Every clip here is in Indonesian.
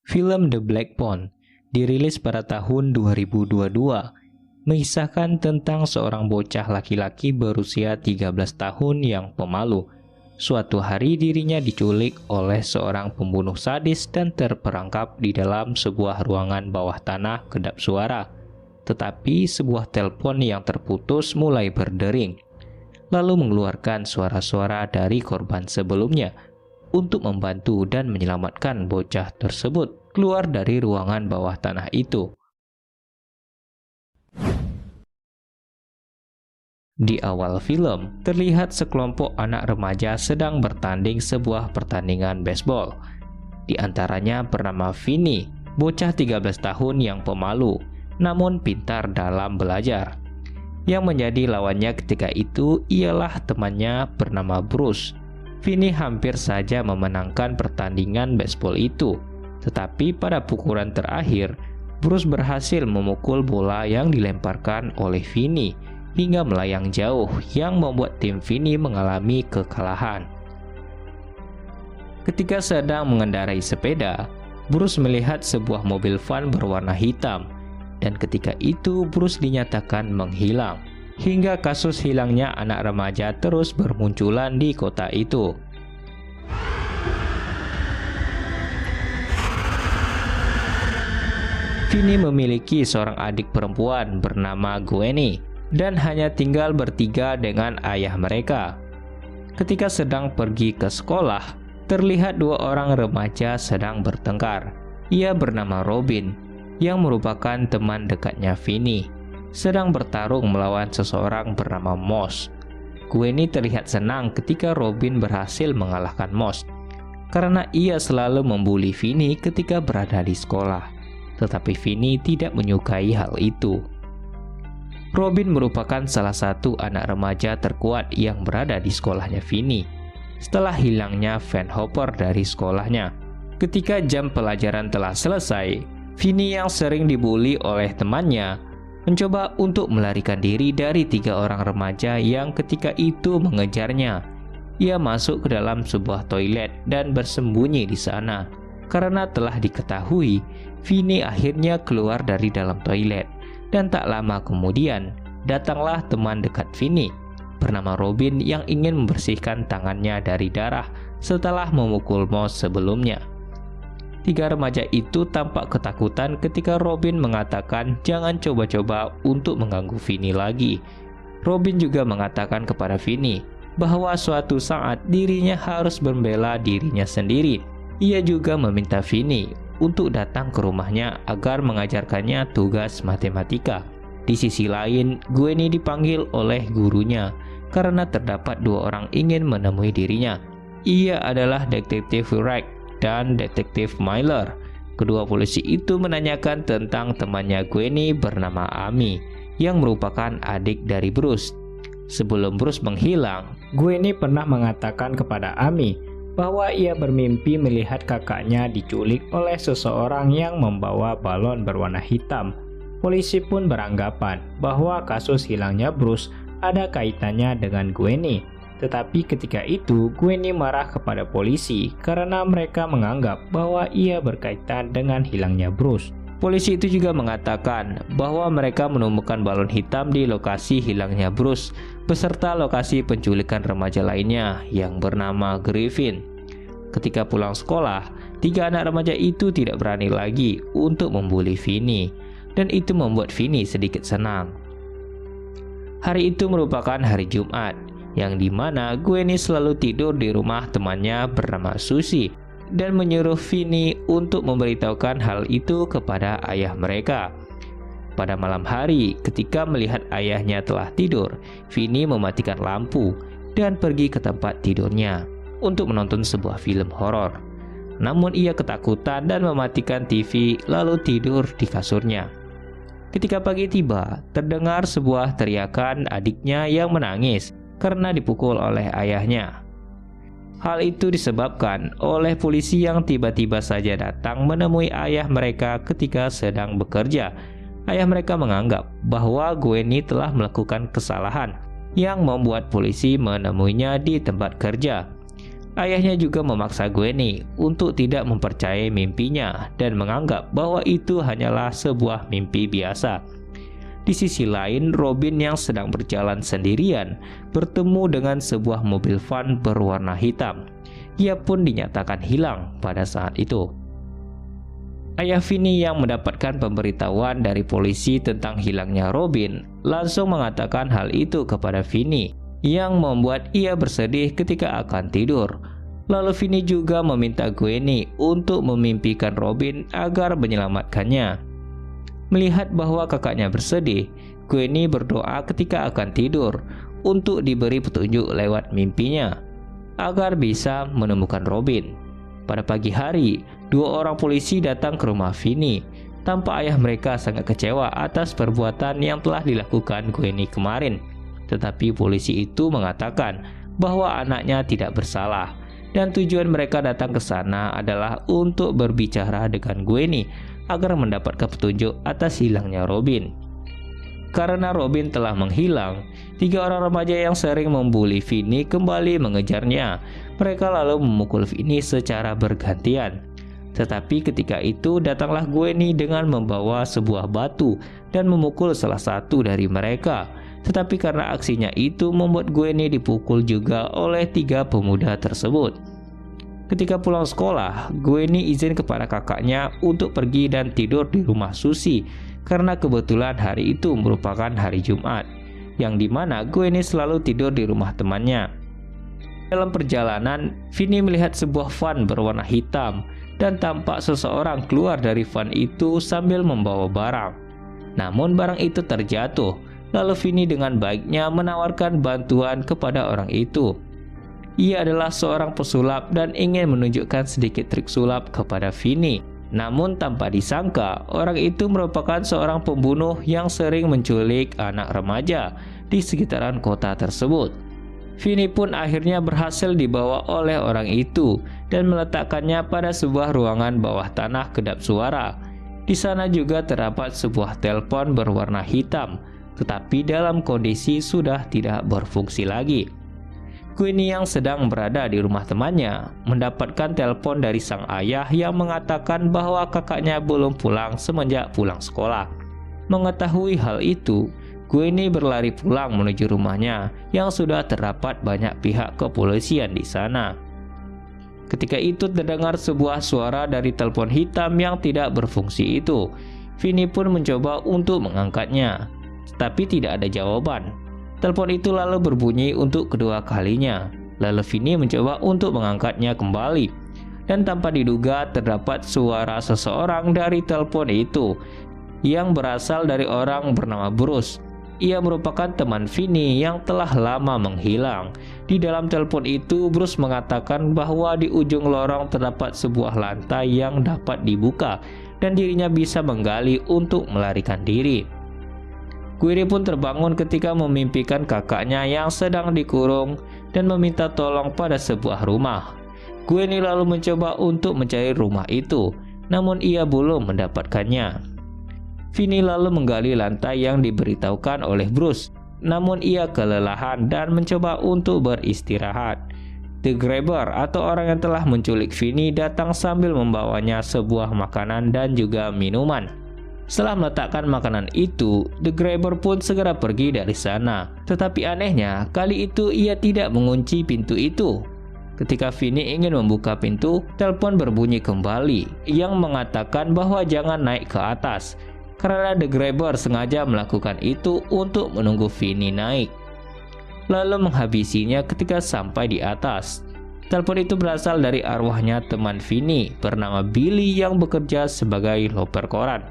Film The Black Phone dirilis pada tahun 2022, mengisahkan tentang seorang bocah laki-laki berusia 13 tahun yang pemalu. Suatu hari dirinya diculik oleh seorang pembunuh sadis dan terperangkap di dalam sebuah ruangan bawah tanah kedap suara. Tetapi sebuah telepon yang terputus mulai berdering, lalu mengeluarkan suara-suara dari korban sebelumnya untuk membantu dan menyelamatkan bocah tersebut keluar dari ruangan bawah tanah itu. Di awal film, terlihat sekelompok anak remaja sedang bertanding sebuah pertandingan baseball. Di antaranya bernama Vinny, bocah 13 tahun yang pemalu, namun pintar dalam belajar. Yang menjadi lawannya ketika itu ialah temannya bernama Bruce. Vinny hampir saja memenangkan pertandingan baseball itu, tetapi pada pukulan terakhir, Bruce berhasil memukul bola yang dilemparkan oleh Vinny hingga melayang jauh, yang membuat tim Vinny mengalami kekalahan. Ketika sedang mengendarai sepeda, Bruce melihat sebuah mobil van berwarna hitam, dan ketika itu Bruce dinyatakan menghilang. Hingga kasus hilangnya anak remaja terus bermunculan di kota itu. Vinny memiliki seorang adik perempuan bernama Gwenny dan hanya tinggal bertiga dengan ayah mereka. Ketika sedang pergi ke sekolah, terlihat dua orang remaja sedang bertengkar. Ia bernama Robin, yang merupakan teman dekatnya Vinny, sedang bertarung melawan seseorang bernama Moss. Gwenny terlihat senang ketika Robin berhasil mengalahkan Moss, karena ia selalu membuli Vinny ketika berada di sekolah. Tetapi Vinny tidak menyukai hal itu. Robin merupakan salah satu anak remaja terkuat yang berada di sekolahnya Vinny setelah hilangnya Van Hopper dari sekolahnya. Ketika jam pelajaran telah selesai, Vinny yang sering dibully oleh temannya mencoba untuk melarikan diri dari tiga orang remaja yang ketika itu mengejarnya. Ia masuk ke dalam sebuah toilet dan bersembunyi di sana. Karena telah diketahui, Vinny akhirnya keluar dari dalam toilet. Dan tak lama kemudian, datanglah teman dekat Vinny bernama Robin yang ingin membersihkan tangannya dari darah setelah memukul Moss sebelumnya. Tiga remaja itu tampak ketakutan ketika Robin mengatakan jangan coba-coba untuk mengganggu Vinny lagi. Robin juga mengatakan kepada Vinny bahwa suatu saat dirinya harus membela dirinya sendiri. Ia juga meminta Vinny untuk datang ke rumahnya agar mengajarkannya tugas matematika. Di sisi lain, Gwenny dipanggil oleh gurunya karena terdapat dua orang ingin menemui dirinya. Ia adalah detektif Wright dan detektif Miller. Kedua polisi itu menanyakan tentang temannya Gwenny bernama Amy, yang merupakan adik dari Bruce. Sebelum Bruce menghilang, Gwenny pernah mengatakan kepada Amy bahwa ia bermimpi melihat kakaknya diculik oleh seseorang yang membawa balon berwarna hitam. Polisi pun beranggapan bahwa kasus hilangnya Bruce ada kaitannya dengan Gwenny. Tetapi ketika itu Gwenny marah kepada polisi karena mereka menganggap bahwa ia berkaitan dengan hilangnya Bruce. Polisi itu juga mengatakan bahwa mereka menemukan balon hitam di lokasi hilangnya Bruce beserta lokasi penculikan remaja lainnya yang bernama Griffin. Ketika pulang sekolah, tiga anak remaja itu tidak berani lagi untuk membuli Vinny, dan itu membuat Vinny sedikit senang. Hari itu merupakan hari Jumat, yang dimana Gwenny selalu tidur di rumah temannya bernama Susie dan menyuruh Vinny untuk memberitahukan hal itu kepada ayah mereka. Pada malam hari, ketika melihat ayahnya telah tidur, Vinny mematikan lampu dan pergi ke tempat tidurnya untuk menonton sebuah film horor. Namun ia ketakutan dan mematikan TV lalu tidur di kasurnya. Ketika pagi tiba, terdengar sebuah teriakan adiknya yang menangis karena dipukul oleh ayahnya. Hal itu disebabkan oleh polisi yang tiba-tiba saja datang menemui ayah mereka ketika sedang bekerja. Ayah mereka menganggap bahwa Gwenny telah melakukan kesalahan yang membuat polisi menemuinya di tempat kerja. Ayahnya juga memaksa Gwenny untuk tidak mempercayai mimpinya dan menganggap bahwa itu hanyalah sebuah mimpi biasa. Di sisi lain, Robin yang sedang berjalan sendirian bertemu dengan sebuah mobil van berwarna hitam. Ia pun dinyatakan hilang pada saat itu. Ayah Vinny yang mendapatkan pemberitahuan dari polisi tentang hilangnya Robin langsung mengatakan hal itu kepada Vinny, yang membuat ia bersedih ketika akan tidur. Lalu Vinny juga meminta Gwenny untuk memimpikan Robin agar menyelamatkannya. Melihat bahwa kakaknya bersedih, Gwenny berdoa ketika akan tidur untuk diberi petunjuk lewat mimpinya agar bisa menemukan Robin. Pada pagi hari, 2 orang polisi datang ke rumah Vinny. Tampak ayah mereka sangat kecewa atas perbuatan yang telah dilakukan Gwenny kemarin. Tetapi polisi itu mengatakan bahwa anaknya tidak bersalah, dan tujuan mereka datang ke sana adalah untuk berbicara dengan Gwenny agar mendapatkan petunjuk atas hilangnya Robin. Karena Robin telah menghilang, 3 orang remaja yang sering membuli Vinny kembali mengejarnya. Mereka lalu memukul Vinny secara bergantian. Tetapi ketika itu datanglah Gwenny dengan membawa sebuah batu dan memukul salah satu dari mereka. Tetapi karena aksinya itu membuat Gwenny dipukul juga oleh 3 pemuda tersebut. Ketika pulang sekolah, Gwenny izin kepada kakaknya untuk pergi dan tidur di rumah Susie karena kebetulan hari itu merupakan hari Jumat, yang dimana Gwenny selalu tidur di rumah temannya. Dalam perjalanan, Vinny melihat sebuah van berwarna hitam dan tampak seseorang keluar dari van itu sambil membawa barang. Namun barang itu terjatuh, lalu Vinny dengan baiknya menawarkan bantuan kepada orang itu. Ia adalah seorang pesulap dan ingin menunjukkan sedikit trik sulap kepada Vinny. Namun tanpa disangka, orang itu merupakan seorang pembunuh yang sering menculik anak remaja di sekitaran kota tersebut. Vinny pun akhirnya berhasil dibawa oleh orang itu dan meletakkannya pada sebuah ruangan bawah tanah kedap suara. Di sana juga terdapat sebuah telepon berwarna hitam, tetapi dalam kondisi sudah tidak berfungsi lagi. Gwenny yang sedang berada di rumah temannya mendapatkan telepon dari sang ayah yang mengatakan bahwa kakaknya belum pulang semenjak pulang sekolah. Mengetahui hal itu, Gwenny berlari pulang menuju rumahnya yang sudah terdapat banyak pihak kepolisian di sana. Ketika itu terdengar sebuah suara dari telepon hitam yang tidak berfungsi itu. Vinny pun mencoba untuk mengangkatnya, tapi tidak ada jawaban. Telepon itu lalu berbunyi untuk kedua kalinya. Lalu Vinny mencoba untuk mengangkatnya kembali, dan tanpa diduga terdapat suara seseorang dari telepon itu yang berasal dari orang bernama Bruce. Ia merupakan teman Vinny yang telah lama menghilang. Di dalam telepon itu, Bruce mengatakan bahwa di ujung lorong terdapat sebuah lantai yang dapat dibuka dan dirinya bisa menggali untuk melarikan diri. Gwenny pun terbangun ketika memimpikan kakaknya yang sedang dikurung dan meminta tolong pada sebuah rumah. Gwenny lalu mencoba untuk mencari rumah itu, namun ia belum mendapatkannya. Vinny lalu menggali lantai yang diberitahukan oleh Bruce, namun ia kelelahan dan mencoba untuk beristirahat. The Grabber atau orang yang telah menculik Vinny datang sambil membawanya sebuah makanan dan juga minuman. Setelah meletakkan makanan itu, The Grabber pun segera pergi dari sana. Tetapi anehnya, kali itu ia tidak mengunci pintu itu. Ketika Vinny ingin membuka pintu, telepon berbunyi kembali yang mengatakan bahwa jangan naik ke atas, karena The Grabber sengaja melakukan itu untuk menunggu Vinny naik, lalu menghabisinya ketika sampai di atas. Telepon itu berasal dari arwahnya teman Vinny bernama Billy yang bekerja sebagai loper koran.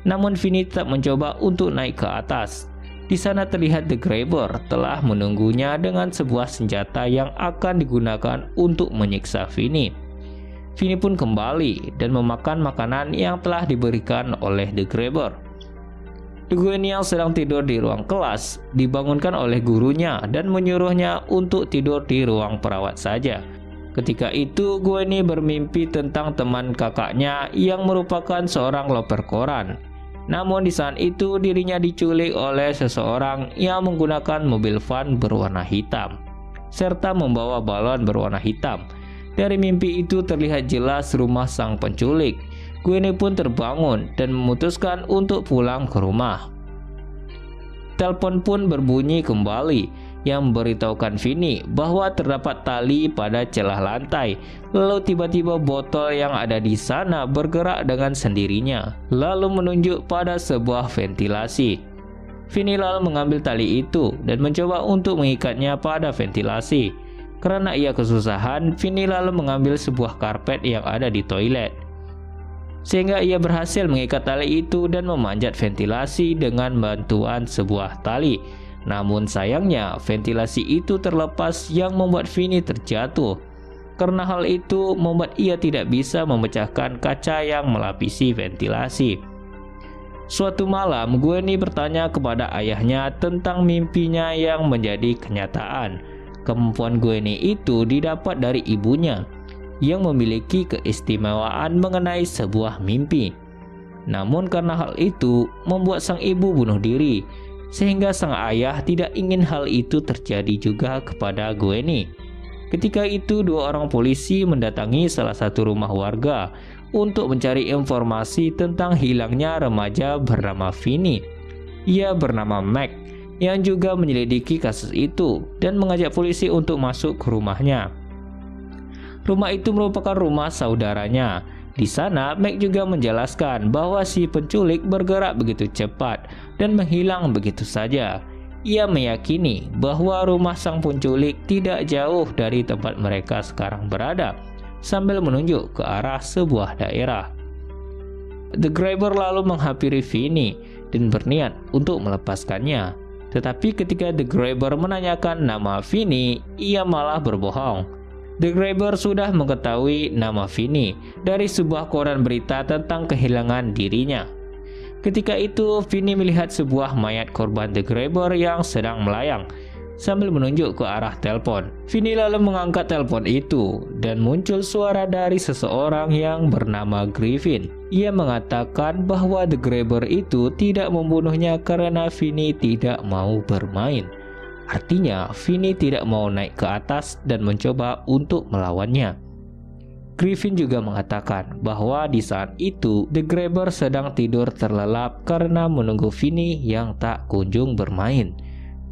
Namun Vinny tetap mencoba untuk naik ke atas. Di sana terlihat The Grabber telah menunggunya dengan sebuah senjata yang akan digunakan untuk menyiksa Vinny. Vinny pun kembali dan memakan makanan yang telah diberikan oleh The Grabber. Gwenny yang sedang tidur di ruang kelas dibangunkan oleh gurunya dan menyuruhnya untuk tidur di ruang perawat saja. Ketika itu Gwenny bermimpi tentang teman kakaknya yang merupakan seorang loper koran. Namun di saat itu dirinya diculik oleh seseorang yang menggunakan mobil van berwarna hitam. serta membawa balon berwarna hitam. Dari mimpi itu terlihat jelas rumah sang penculik. Gwenny pun terbangun dan memutuskan untuk pulang ke rumah. Telepon pun berbunyi kembali yang memberitahukan Vinny bahwa terdapat tali pada celah lantai. Lalu tiba-tiba botol yang ada di sana bergerak dengan sendirinya, lalu menunjuk pada sebuah ventilasi. Vinny lalu mengambil tali itu dan mencoba untuk mengikatnya pada ventilasi. Karena ia kesusahan, Vinny lalu mengambil sebuah karpet yang ada di toilet, sehingga ia berhasil mengikat tali itu dan memanjat ventilasi dengan bantuan sebuah tali. Namun sayangnya ventilasi itu terlepas yang membuat Vinny terjatuh. Karena hal itu membuat ia tidak bisa memecahkan kaca yang melapisi ventilasi. Suatu malam, Gwenny bertanya kepada ayahnya tentang mimpinya yang menjadi kenyataan. Kemampuan Gwenny itu didapat dari ibunya yang memiliki keistimewaan mengenai sebuah mimpi. Namun karena hal itu membuat sang ibu bunuh diri, sehingga sang ayah tidak ingin hal itu terjadi juga kepada Gwenny. Ketika itu dua orang polisi mendatangi salah satu rumah warga untuk mencari informasi tentang hilangnya remaja bernama Vinny. Ia bernama Mac yang juga menyelidiki kasus itu dan mengajak polisi untuk masuk ke rumahnya. Rumah itu merupakan rumah saudaranya. Di sana, Mac juga menjelaskan bahwa si penculik bergerak begitu cepat dan menghilang begitu saja. Ia meyakini bahwa rumah sang penculik tidak jauh dari tempat mereka sekarang berada, sambil menunjuk ke arah sebuah daerah. The Grabber lalu menghampiri Vinny dan berniat untuk melepaskannya. Tetapi ketika The Grabber menanyakan nama Vinny, ia malah berbohong. The Grabber sudah mengetahui nama Vinny dari sebuah koran berita tentang kehilangan dirinya. Ketika itu, Vinny melihat sebuah mayat korban The Grabber yang sedang melayang sambil menunjuk ke arah telepon. Vinny lalu mengangkat telepon itu dan muncul suara dari seseorang yang bernama Griffin. Ia mengatakan bahwa The Grabber itu tidak membunuhnya karena Vinny tidak mau bermain. Artinya, Vinny tidak mau naik ke atas dan mencoba untuk melawannya. Griffin juga mengatakan bahwa di saat itu The Grabber sedang tidur terlelap karena menunggu Vinny yang tak kunjung bermain.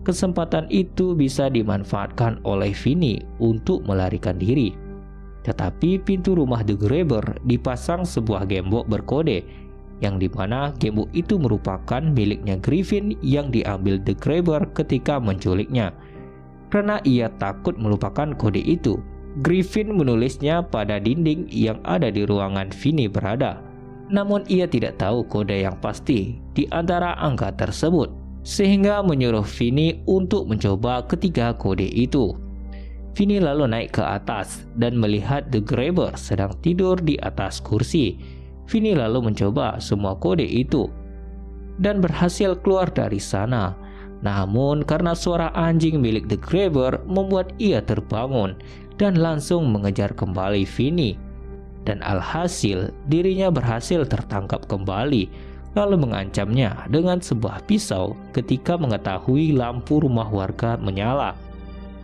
Kesempatan itu bisa dimanfaatkan oleh Vinny untuk melarikan diri. Tetapi pintu rumah The Grabber dipasang sebuah gembok berkode, yang dimana gembok itu merupakan miliknya Griffin yang diambil The Grabber ketika menculiknya. Karena ia takut melupakan kode itu, Griffin menulisnya pada dinding yang ada di ruangan Vinny berada. Namun ia tidak tahu kode yang pasti di antara angka tersebut, sehingga menyuruh Vinny untuk mencoba ketiga kode itu. Vinny lalu naik ke atas dan melihat The Grabber sedang tidur di atas kursi. Vinny lalu mencoba semua kode itu dan berhasil keluar dari sana. Namun karena suara anjing milik The Grabber membuat ia terbangun dan langsung mengejar kembali Vinny. Dan alhasil dirinya berhasil tertangkap kembali, lalu mengancamnya dengan sebuah pisau ketika mengetahui lampu rumah warga menyala.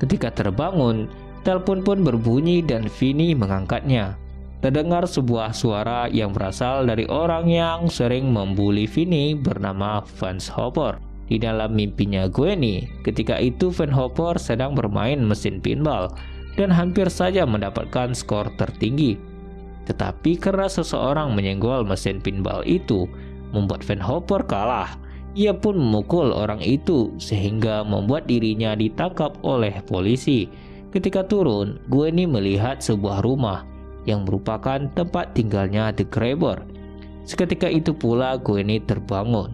Ketika terbangun, telepon pun berbunyi dan Vinny mengangkatnya. Terdengar sebuah suara yang berasal dari orang yang sering membuli Vinny bernama Vance Hopper. Di dalam mimpinya Gwenny, ketika itu Vance Hopper sedang bermain mesin pinball dan hampir saja mendapatkan skor tertinggi. Tetapi karena seseorang menyenggol mesin pinball itu, membuat Vance Hopper kalah. Ia pun memukul orang itu sehingga membuat dirinya ditangkap oleh polisi. Ketika turun, Gwenny melihat sebuah rumah yang merupakan tempat tinggalnya The Grabber. Seketika itu pula Gwenny terbangun.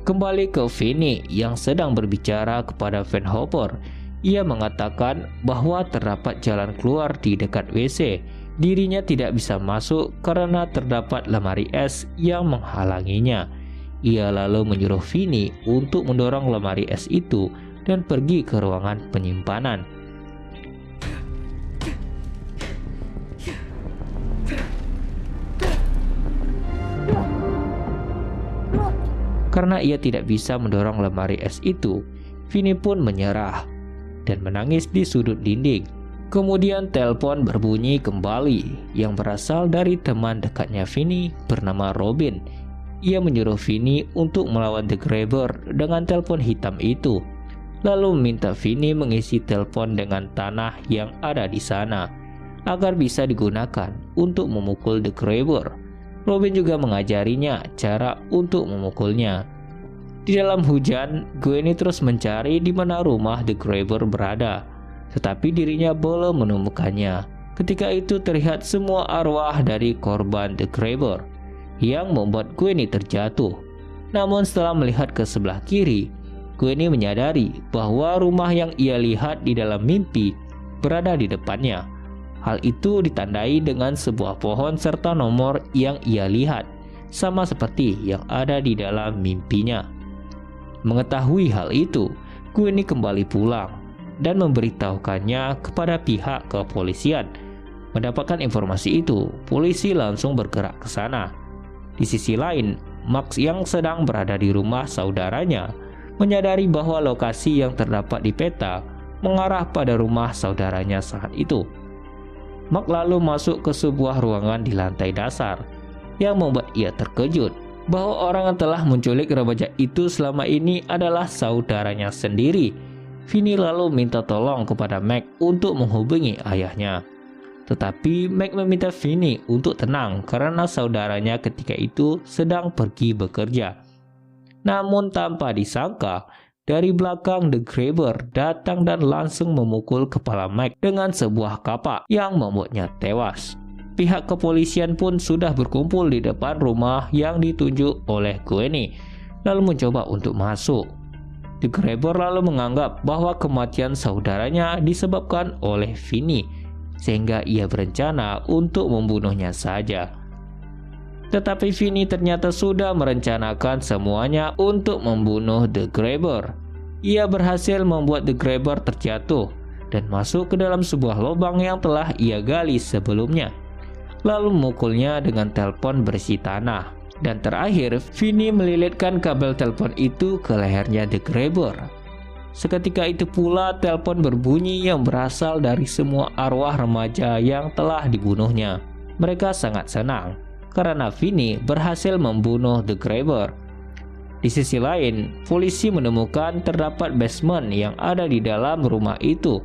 Kembali ke Vinny yang sedang berbicara kepada Vance Hopper. Ia mengatakan bahwa terdapat jalan keluar di dekat WC. Dirinya tidak bisa masuk karena terdapat lemari es yang menghalanginya. Ia lalu menyuruh Vinny untuk mendorong lemari es itu dan pergi ke ruangan penyimpanan. Karena ia tidak bisa mendorong lemari es itu, Vinny pun menyerah. dan menangis di sudut dinding. Kemudian telepon berbunyi kembali yang berasal dari teman dekatnya Vinny bernama Robin. Ia menyuruh Vinny untuk melawan The Grabber dengan telepon hitam itu, lalu meminta Vinny mengisi telepon dengan tanah yang ada di sana agar bisa digunakan untuk memukul The Grabber. Robin juga mengajarinya cara untuk memukulnya. Di dalam hujan, Gwenny terus mencari di mana rumah The Grabber berada, tetapi dirinya belum menemukannya. Ketika itu terlihat semua arwah dari korban The Grabber yang membuat Gwenny terjatuh. Namun setelah melihat ke sebelah kiri, Gwenny menyadari bahwa rumah yang ia lihat di dalam mimpi berada di depannya. Hal itu ditandai dengan sebuah pohon serta nomor yang ia lihat, sama seperti yang ada di dalam mimpinya. Mengetahui hal itu, Gwenny kembali pulang dan memberitahukannya kepada pihak kepolisian. Mendapatkan informasi itu, polisi langsung bergerak ke sana. Di sisi lain, Max yang sedang berada di rumah saudaranya menyadari bahwa lokasi yang terdapat di peta mengarah pada rumah saudaranya saat itu. Max lalu masuk ke sebuah ruangan di lantai dasar yang membuat ia terkejut bahwa orang yang telah menculik remaja itu selama ini adalah saudaranya sendiri. Vinny lalu minta tolong kepada Max untuk menghubungi ayahnya. Tetapi Max meminta Vinny untuk tenang karena saudaranya ketika itu sedang pergi bekerja. Namun tanpa disangka, dari belakang The Grabber datang dan langsung memukul kepala Max dengan sebuah kapak yang membuatnya tewas. Pihak kepolisian pun sudah berkumpul di depan rumah yang ditunjuk oleh Gwenny, lalu mencoba untuk masuk. The Grabber lalu menganggap bahwa kematian saudaranya disebabkan oleh Vinny, sehingga ia berencana untuk membunuhnya saja. Tetapi Vinny ternyata sudah merencanakan semuanya untuk membunuh The Grabber. Ia berhasil membuat The Grabber terjatuh dan masuk ke dalam sebuah lubang yang telah ia gali sebelumnya, lalu memukulnya dengan telepon berisi tanah. Dan terakhir, Vinny melilitkan kabel telepon itu ke lehernya The Grabber. Seketika itu pula telepon berbunyi yang berasal dari semua arwah remaja yang telah dibunuhnya. Mereka sangat senang karena Vinny berhasil membunuh The Grabber. Di sisi lain, polisi menemukan terdapat basement yang ada di dalam rumah itu.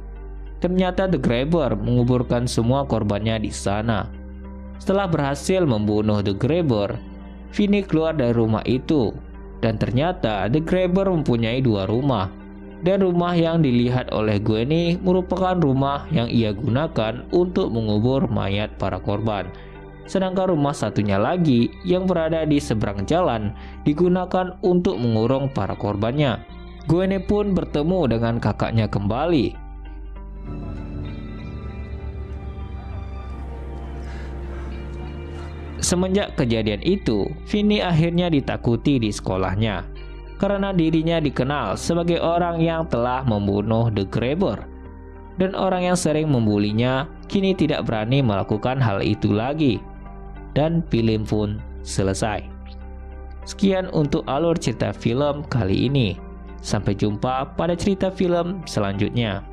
Ternyata The Grabber menguburkan semua korbannya di sana. Setelah berhasil membunuh The Grabber, Vinny keluar dari rumah itu, dan ternyata The Grabber mempunyai dua rumah. Dan rumah yang dilihat oleh Gwenny merupakan rumah yang ia gunakan untuk mengubur mayat para korban. Sedangkan rumah satunya lagi yang berada di seberang jalan digunakan untuk mengurung para korbannya. Gwenny pun bertemu dengan kakaknya kembali. Semenjak kejadian itu, Vinny akhirnya ditakuti di sekolahnya karena dirinya dikenal sebagai orang yang telah membunuh The Grabber. Dan orang yang sering membulinya kini tidak berani melakukan hal itu lagi. Dan film pun selesai. Sekian untuk alur cerita film kali ini. Sampai jumpa pada cerita film selanjutnya.